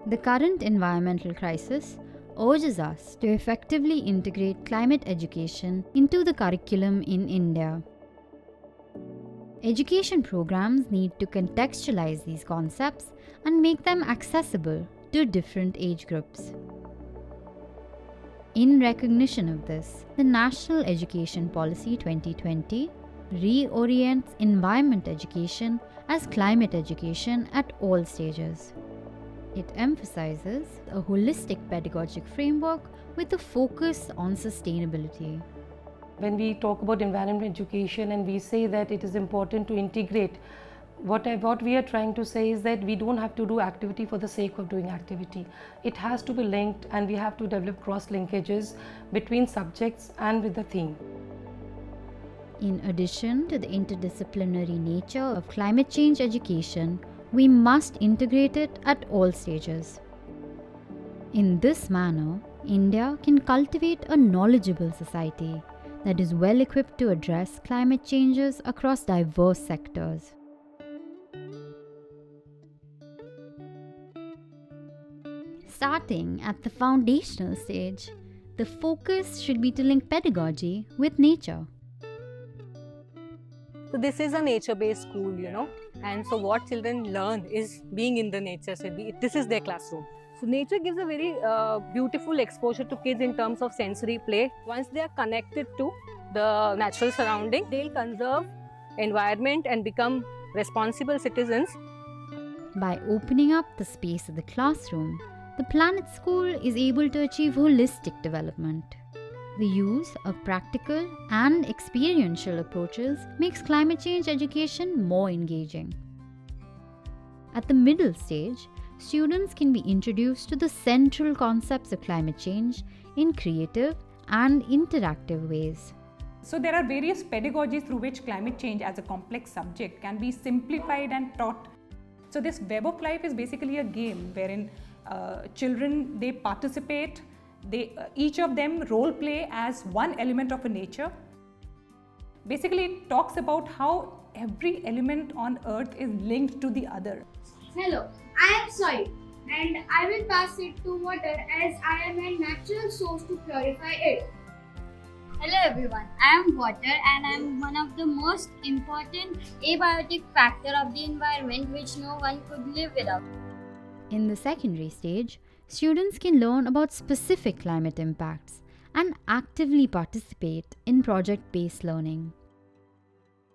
The current environmental crisis urges us to effectively integrate climate education into the curriculum in India. Education programs need to contextualize these concepts and make them accessible to different age groups. In recognition of this, the National Education Policy 2020 reorients environment education as climate education at all stages. It emphasizes a holistic pedagogic framework with a focus on sustainability. When we talk about environment education and we say that it is important to integrate, what we are trying to say is that we don't have to do activity for the sake of doing activity. It has to be linked, and we have to develop cross linkages between subjects and with the theme. In addition to the interdisciplinary nature of climate change education, we must integrate it at all stages. In this manner, India can cultivate a knowledgeable society that is well equipped to address climate changes across diverse sectors. Starting at the foundational stage, the focus should be to link pedagogy with nature. So this is a nature-based school, and so what children learn is being in the nature. So this is their classroom. So nature gives a very beautiful exposure to kids in terms of sensory play. Once they are connected to the natural surrounding, they'll conserve environment and become responsible citizens. By opening up the space of the classroom, the Planet School is able to achieve holistic development. The use of practical and experiential approaches makes climate change education more engaging. At the middle stage, students can be introduced to the central concepts of climate change in creative and interactive ways. So there are various pedagogies through which climate change as a complex subject can be simplified and taught. So this Web of Life is basically a game wherein children, they participate, each of them role play as one element of a nature. Basically, it talks about how every element on earth is linked to the other. Hello, I am soil and I will pass it to water as I am a natural source to purify it. Hello everyone, I am water and I am one of the most important abiotic factor of the environment which no one could live without. In the secondary stage, students can learn about specific climate impacts and actively participate in project-based learning.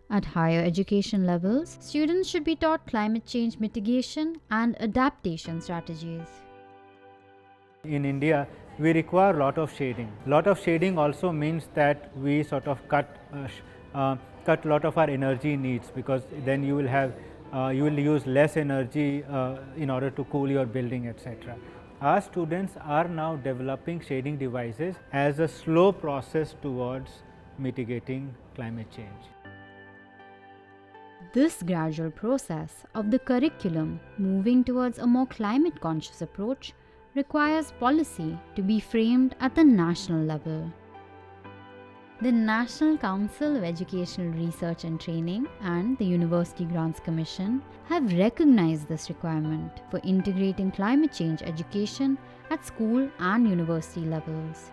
At higher education levels, students should be taught climate change mitigation and adaptation strategies. In India, we require a lot of shading. Lot of shading also means that we sort of cut a lot of our energy needs, because then you will use less energy in order to cool your building, etc. Our students are now developing shading devices as a slow process towards mitigating climate change. This gradual process of the curriculum moving towards a more climate conscious approach requires policy to be framed at the national level. The National Council of Educational Research and Training and the University Grants Commission have recognized this requirement for integrating climate change education at school and university levels.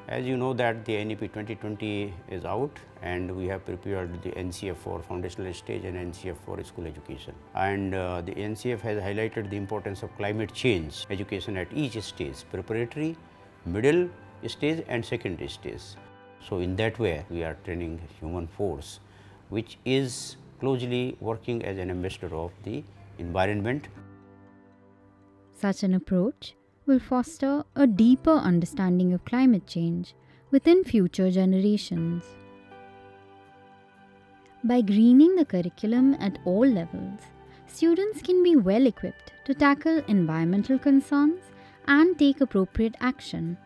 As you know that the NEP 2020 is out, and we have prepared the NCF for foundational stage and NCF for school education. And the NCF has highlighted the importance of climate change education at each stage: preparatory, middle stage and secondary stage. So in that way we are training human force which is closely working as an ambassador of the environment. Such an approach will foster a deeper understanding of climate change within future generations. By greening the curriculum at all levels, students can be well equipped to tackle environmental concerns and take appropriate action